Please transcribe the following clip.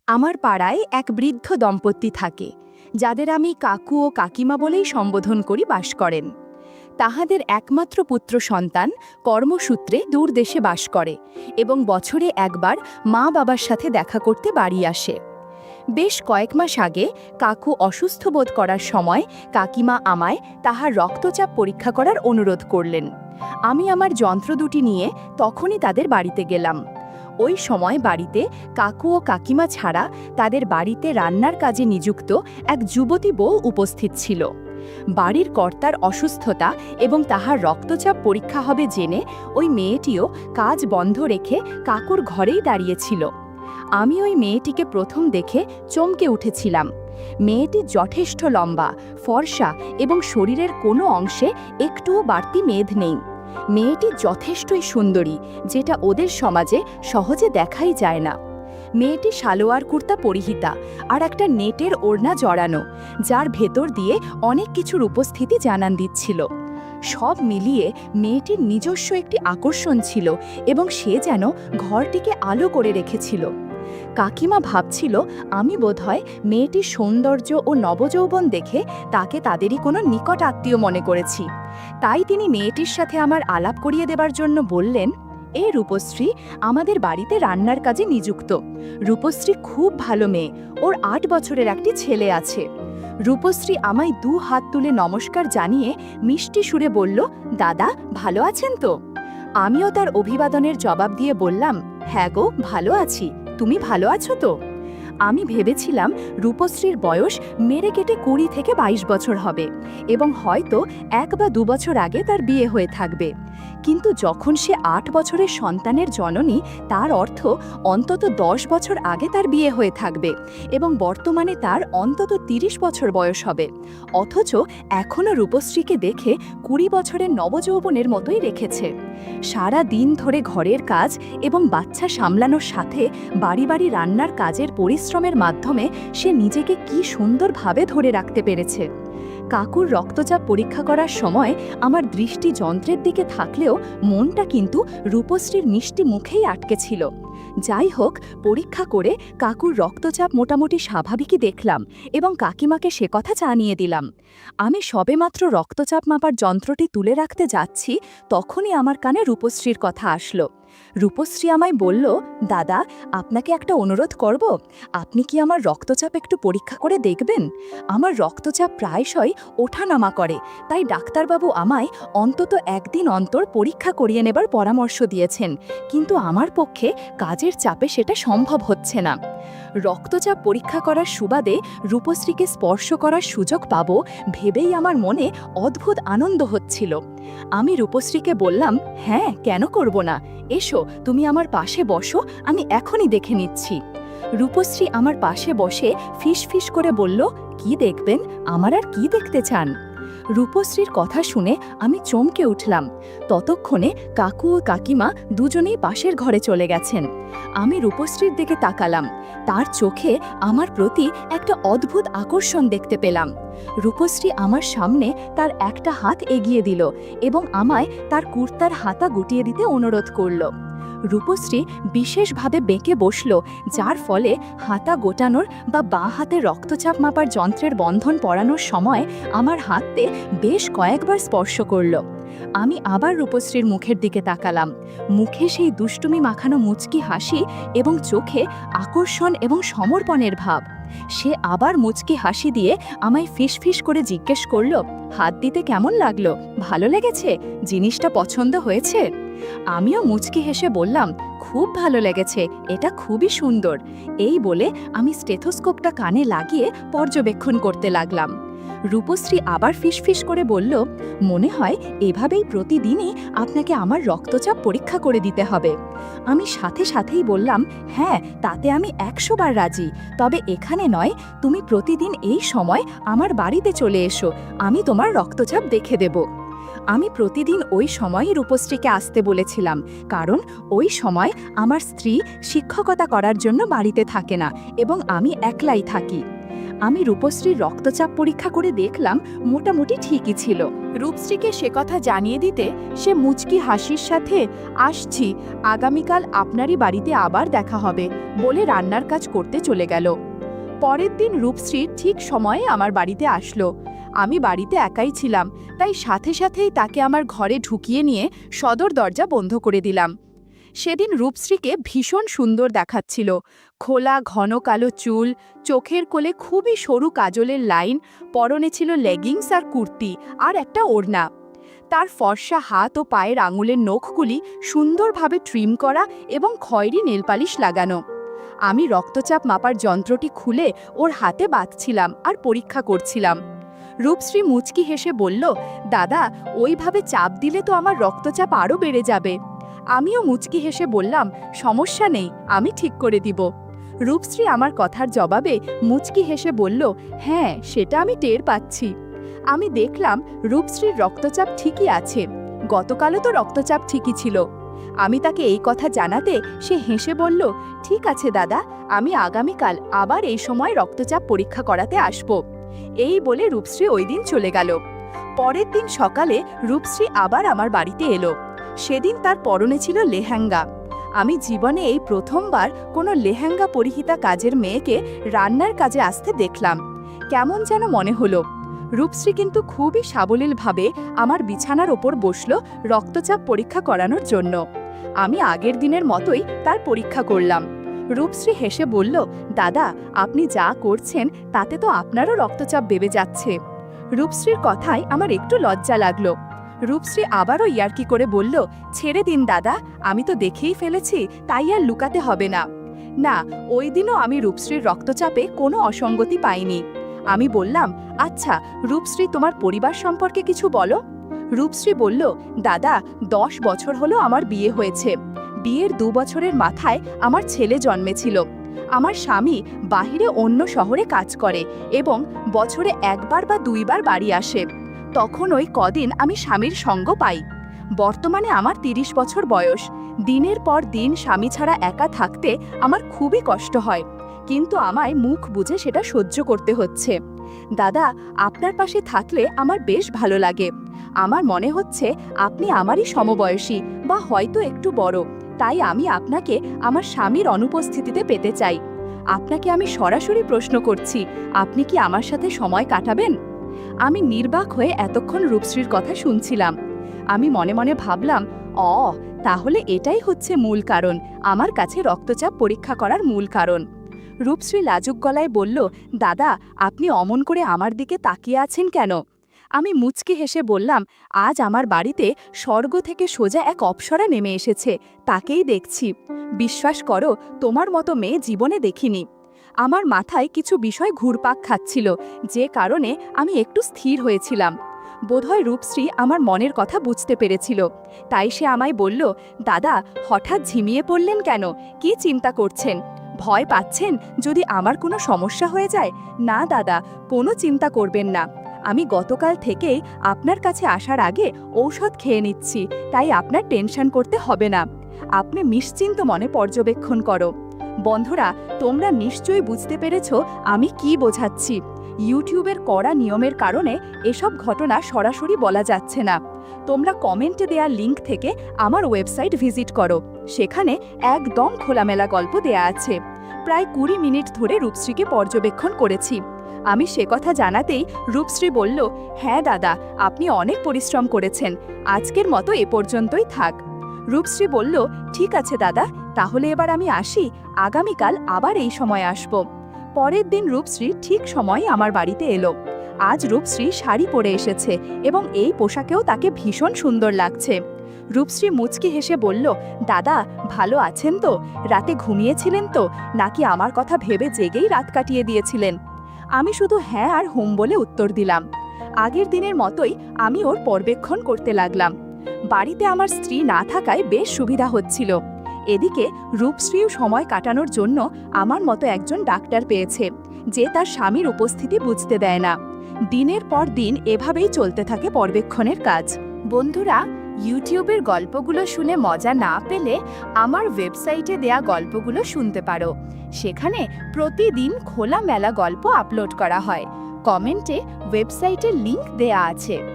আমার পাড়ায় এক বৃদ্ধ দম্পতি থাকে, যাদের আমি কাকু ও কাকিমা বলেই সম্বোধন করি, বাস করেন। তাহাদের একমাত্র পুত্র সন্তান কর্মসূত্রে দূর দেশে বাস করে এবং বছরে একবার মা বাবার সাথে দেখা করতে বাড়ি আসে। বেশ কয়েক মাস আগে কাকু অসুস্থ বোধ করার সময় কাকিমা আমায় তাহার রক্তচাপ পরীক্ষা করার অনুরোধ করলেন। আমি আমার যন্ত্র দুটি নিয়ে তখনই তাদের বাড়িতে গেলাম। ওই সময় বাড়িতে কাকু ও কাকিমা ছাড়া তাদের বাড়িতে রান্নার কাজে নিযুক্ত এক যুবতী বউ উপস্থিত ছিল। বাড়ির কর্তার অসুস্থতা এবং তাহার রক্তচাপ পরীক্ষা হবে জেনে ওই মেয়েটিও কাজ বন্ধ রেখে কাকুর ঘরেই দাঁড়িয়েছিল। আমি ওই মেয়েটিকে প্রথম দেখে চমকে উঠেছিলাম। মেয়েটি যথেষ্ট লম্বা, ফর্সা এবং শরীরের কোনো অংশে একটুও বাড়তি মেদ নেই। মেয়েটি যথেষ্টই সুন্দরী, যেটা ওদের সমাজে সহজে দেখাই যায় না। মেয়েটি সালোয়ার কুর্তা পরিহিতা আর একটা নেটের ওড়না জড়ানো, যার ভেতর দিয়ে অনেক কিছুর উপস্থিতি জানান দিচ্ছিল। সব মিলিয়ে মেয়েটির নিজস্ব একটি আকর্ষণ ছিল এবং সে যেন ঘরটিকে আলো করে রেখেছিল। কাকিমা ভাবছিল আমি বোধহয় মেয়েটির সৌন্দর্য ও নবযৌবন দেখে তাকে তাদেরই কোনো নিকট আত্মীয় মনে করেছি। তাই তিনি মেয়েটির সাথে আমার আলাপ করিয়ে দেবার জন্য বললেন, এ রূপশ্রী আমাদের বাড়িতে রান্নার কাজে নিযুক্ত। রূপশ্রী খুব ভালো মেয়ে, ওর ৮ বছরের একটি ছেলে আছে। রূপশ্রী আমায় 2 হাত তুলে নমস্কার জানিয়ে মিষ্টি সুরে বলল, দাদা ভালো আছেন তো? আমিও তার অভিবাদনের জবাব দিয়ে বললাম, হ্যাঁ গো, ভালো আছি, তুমি ভালো আছো তো? আমি ভেবেছিলাম রূপশ্রীর বয়স মেরে কেটে 20 থেকে 22 বছর হবে এবং হয়তো 1 বা 2 বছর আগে তার বিয়ে হয়ে থাকবে। কিন্তু যখন সে 8 বছরের সন্তানের জননী, তার অর্থ অন্তত 10 বছর আগে তার বিয়ে হয়ে থাকবে এবং বর্তমানে তার অন্তত 30 বছর বয়স হবে। অথচ এখনও রূপশ্রীকে দেখে 20 বছরের নবযৌবনের মতোই রেখেছে। সারা দিন ধরে ঘরের কাজ এবং বাচ্চা সামলানোর সাথে বাড়ি বাড়ি রান্নার কাজের পরিশ্রমের মাধ্যমে সে নিজেকে কি সুন্দরভাবে ধরে রাখতে পেরেছে। কাকুর রক্তচাপ পরীক্ষা করার সময় আমার দৃষ্টি যন্ত্রের দিকে থাকলেও মনটা কিন্তু রূপশ্রীর মিষ্টি মুখেই আটকে ছিল। যাই হোক, পরীক্ষা করে কাকুর রক্তচাপ মোটামুটি স্বাভাবিকই দেখলাম এবং কাকিমাকে সে কথা জানিয়ে দিলাম। আমি সবেমাত্র রক্তচাপ মাপার যন্ত্রটি তুলে রাখতে যাচ্ছি, তখনই আমার কানে রূপশ্রীর কথা আসলো। রূপশ্রী আমায় বলল, দাদা আপনাকে একটা অনুরোধ করব, আপনি কি আমার রক্তচাপ একটু পরীক্ষা করে দেখবেন? আমার রক্তচাপ প্রায়শই ওঠানামা করে, তাই ডাক্তারবাবু আমায় অন্তত একদিন অন্তর পরীক্ষা করিয়ে নেবার পরামর্শ দিয়েছেন, কিন্তু আমার পক্ষে কাজের চাপে সেটা সম্ভব হচ্ছে না। রক্তচাপ পরীক্ষা করার সুবাদে রূপশ্রীকে স্পর্শ করার সুযোগ পাব ভেবেই আমার মনে অদ্ভুত আনন্দ হচ্ছিল। আমি রূপশ্রীকে বললাম, হ্যাঁ কেন করব না, এসো তুমি আমার পাশে বসো, আমি এখনই দেখে নিচ্ছি। রূপশ্রী আমার পাশে বসে ফিস ফিস করে বলল, কি দেখবেন, আমার আর কি দেখতে চান? রূপশ্রীর কথা শুনে আমি চমকে উঠলাম। ততক্ষণে কাকু ও কাকিমা দুজনেই পাশের ঘরে চলে গেছেন। আমি রূপশ্রীর দিকে তাকালাম, তার চোখে আমার প্রতি একটা অদ্ভুত আকর্ষণ দেখতে পেলাম। রূপশ্রী আমার সামনে তার একটা হাত এগিয়ে দিল এবং আমায় তার কুর্তার হাতা গুটিয়ে দিতে অনুরোধ করল। রূপশ্রী বিশেষভাবে বেঁকে বসল, যার ফলে হাতা গোটানোর বা বাঁ হাতে রক্তচাপ মাপার যন্ত্রের বন্ধন পরানোর সময় আমার হাতে বেশ কয়েকবার স্পর্শ করল। আমি আবার রূপশ্রীর মুখের দিকে তাকালাম। মুখে সেই দুষ্টুমি মাখানো মুচকি হাসি এবং চোখে আকর্ষণ এবং সমর্পণের ভাব। সে আবার মুচকি হাসি দিয়ে আমায় ফিস ফিস করে জিজ্ঞেস করল, হাত দিতে কেমন লাগলো, ভালো লেগেছে, জিনিসটা পছন্দ হয়েছে? আমিও মুচকি হেসে বললাম, খুব ভালো লেগেছে, এটা খুবই সুন্দর। এই বলে আমি স্টেথোস্কোপটা কানে লাগিয়ে পর্যবেক্ষণ করতে লাগলাম। রূপশ্রী আবার ফিসফিস করে বলল, মনে হয় এভাবেই প্রতিদিনই আপনাকে আমার রক্তচাপ পরীক্ষা করে দিতে হবে। আমি সাথে সাথেই বললাম, হ্যাঁ তাতে আমি 100 বার রাজি, তবে এখানে নয়, তুমি প্রতিদিন এই সময় আমার বাড়িতে চলে এসো, আমি তোমার রক্তচাপ দেখে দেব। আমি প্রতিদিন ওই সময়ই রূপশ্রীকে আসতে বলেছিলাম, কারণ ওই সময় আমার স্ত্রী শিক্ষকতা করার জন্য বাড়িতে থাকে না এবং আমি একলাই থাকি। আমি রূপশ্রীর রক্তচাপ পরীক্ষা করে দেখলাম মোটামুটি ঠিকই ছিল। রূপশ্রীকে সে কথা জানিয়ে দিতে সে মুচকি হাসির সাথে আসছি, আগামীকাল আপনারই বাড়িতে আবার দেখা হবে বলে রান্নার কাজ করতে চলে গেল। পরের দিন রূপশ্রী ঠিক সময়ে আমার বাড়িতে আসলো। আমি বাড়িতে একাই ছিলাম, তাই সাথে সাথেই তাকে আমার ঘরে ঢুকিয়ে নিয়ে সদর দরজা বন্ধ করে দিলাম। সেদিন রূপশ্রীকে ভীষণ সুন্দর দেখাচ্ছিল। খোলা ঘন কালো চুল, চোখের কোলে খুবই সরু কাজলের লাইন, পরনে ছিল লেগিংস আর কুর্তি আর একটা ওড়না। তার ফর্সা হাত ও পায়ের আঙুলের নখগুলি সুন্দরভাবে ট্রিম করা এবং খয়েরি নেলপালিশ লাগানো। আমি রক্তচাপ মাপার যন্ত্রটি খুলে ওর হাতে বাঁধছিলাম আর পরীক্ষা করছিলাম। রূপশ্রী মুচকি হেসে বলল, দাদা, ওইভাবে চাপ দিলে তো আমার রক্তচাপ আরও বেড়ে যাবে। আমিও মুচকি হেসে বললাম, সমস্যা নেই, আমি ঠিক করে দিব। রূপশ্রী আমার কথার জবাবে মুচকি হেসে বলল, হ্যাঁ, সেটা আমি টের পাচ্ছি। আমি দেখলাম রূপশ্রীর রক্তচাপ ঠিকই আছে। গতকালও তো রক্তচাপ ঠিকই ছিল। আমি তাকে এই কথা জানাতে সে হেসে বলল, ঠিক আছে দাদা, আমি আগামীকাল আবার এই সময় রক্তচাপ পরীক্ষা করাতে আসব। এই বলে রূপশ্রী ওই দিন চলে গেল। পরের দিন সকালে রূপশ্রী আবার আমার বাড়িতে এলো। সেদিন তার পরনে ছিল লেহেঙ্গা। আমি জীবনে এই প্রথমবার কোনো লেহেঙ্গা পরিহিতা কাজের মেয়েকে রান্নার কাজে আসতে দেখলাম। কেমন যেন মনে হলো। রূপশ্রী কিন্তু খুবই সাবলীলভাবে আমার বিছানার ওপর বসল রক্তচাপ পরীক্ষা করানোর জন্য। আমি আগের দিনের মতোই তার পরীক্ষা করলাম। রূপশ্রী হেসে বলল, দাদা, আপনি যা করছেন তাতে তো আপনারও রক্তচাপ বেড়ে যাচ্ছে। রূপশ্রীর কথায় আমার একটু লজ্জা লাগলো। রূপশ্রী আবারও ইয়ার্কি করে বলল, ছেড়ে দিন দাদা, আমি তো দেখেই ফেলেছি, তাই আর লুকাতে হবে না। না, ওই দিনও আমি রূপশ্রীর রক্তচাপে কোনো অসঙ্গতি পাইনি। আমি বললাম, আচ্ছা রূপশ্রী, তোমার পরিবার সম্পর্কে কিছু বলো। রূপশ্রী বলল, দাদা, 10 বছর হলো আমার বিয়ে হয়েছে। বিয়ের 2 বছরের মাথায় আমার ছেলে জন্মেছিল। আমার স্বামী বাহিরে অন্য শহরে কাজ করে এবং বছরে 1 বার বা 2 বার বাড়ি আসে। তখন ওই কদিন আমি স্বামীর সঙ্গ পাই। বর্তমানে আমার 30 বছর বয়স। দিনের পর দিন স্বামী ছাড়া একা থাকতে আমার খুবই কষ্ট হয়, কিন্তু আমায় মুখ বুঝে সেটা সহ্য করতে হচ্ছে। দাদা, আপনার পাশে থাকলে আমার বেশ ভালো লাগে। আমার মনে হচ্ছে আপনি আমারই সমবয়সী বা হয়তো একটু বড়, তাই আমি আপনাকে আমার স্বামীর অনুপস্থিতিতে পেতে চাই। আপনাকে আমি সরাসরি প্রশ্ন করছি, আপনি কি আমার সাথে সময় কাটাবেন? আমি নির্বাক হয়ে এতক্ষণ রূপশ্রীর কথা শুনছিলাম। আমি মনে মনে ভাবলাম, তাহলে এটাই হচ্ছে মূল কারণ, আমার কাছে রক্তচাপ পরীক্ষা করার মূল কারণ। রূপশ্রী লাজুক গলায় বলল, দাদা, আপনি অমন করে আমার দিকে তাকিয়ে আছেন কেন? আমি মুচকি হেসে বললাম, আজ আমার বাড়িতে স্বর্গ থেকে সোজা এক অপ্সরা নেমে এসেছে, তাকেই দেখছি। বিশ্বাস করো, তোমার মতো মেয়ে জীবনে দেখিনি। আমার মাথায় কিছু বিষয় ঘুরপাক খাচ্ছিল, যে কারণে আমি একটু স্থির হয়েছিলাম। বোধহয় রূপশ্রী আমার মনের কথা বুঝতে পেরেছিল, তাই সে আমায় বলল, দাদা, হঠাৎ ঝিমিয়ে পড়লেন কেন? কি চিন্তা করছেন? ভয় পাচ্ছেন যদি আমার কোনো সমস্যা হয়ে যায়? না দাদা, কোনো চিন্তা করবেন না। আমি গতকাল থেকেই আপনার কাছে আসার আগে ঔষধ খেয়ে নিচ্ছি, তাই আপনার টেনশন করতে হবে না। আপনি নিশ্চিন্ত মনে পর্যবেক্ষণ করো। বন্ধুরা, তোমরা নিশ্চয়ই বুঝতে পেরেছ আমি কি বোঝাচ্ছি। ইউটিউবের কড়া নিয়মের কারণে এসব ঘটনা সরাসরি বলা যাচ্ছে না। তোমরা কমেন্টে দেয়া লিংক থেকে আমার ওয়েবসাইট ভিজিট করো, সেখানে একদম খোলামেলা গল্প দেয়া আছে। প্রায় 20 মিনিট ধরে রূপশ্রীকে পর্যবেক্ষণ করেছি। আমি সে কথা জানাতেই রূপশ্রী বলল, হ্যাঁ দাদা, আপনি অনেক পরিশ্রম করেছেন, আজকের মতো এ পর্যন্তই থাক। রূপশ্রী বলল, ঠিক আছে দাদা, তাহলে এবার আমি আসি, আগামীকাল আবার এই সময় আসব। পরের দিন রূপশ্রী ঠিক সময়ে আমার বাড়িতে এলো। আজ রূপশ্রী শাড়ি পরে এসেছে এবং এই পোশাকেও তাকে ভীষণ সুন্দর লাগছে। রূপশ্রী মুচকি হেসে বলল, দাদা, ভালো আছেন তো? রাতে ঘুমিয়েছিলেন তো, নাকি আমার কথা ভেবে জেগেই রাত কাটিয়ে দিয়েছিলেন? আমি শুধু হ্যাঁ আর হুম বলে উত্তর দিলাম। আগের দিনের মতোই আমি ওর পর্যবেক্ষণ করতে লাগলাম। বাড়িতে আমার স্ত্রী না থাকায় বেশ সুবিধা হচ্ছিল। এদিকে রূপশ্রীও সময় কাটানোর জন্য আমার মতো একজন ডাক্তার পেয়েছে, যে তার স্বামীর উপস্থিতি বুঝতে দেয় না। দিনের পর দিন এভাবেই চলতে থাকে পর্যবেক্ষণের কাজ। বন্ধুরা, ইউটিউবের গল্পগুলো শুনে মজা না পেলে আমার ওয়েবসাইটে দেয়া গল্পগুলো শুনতে পারো। সেখানে প্রতিদিন খোলামেলা গল্প আপলোড করা হয়। কমেন্টে ওয়েবসাইটের লিংক দেয়া আছে।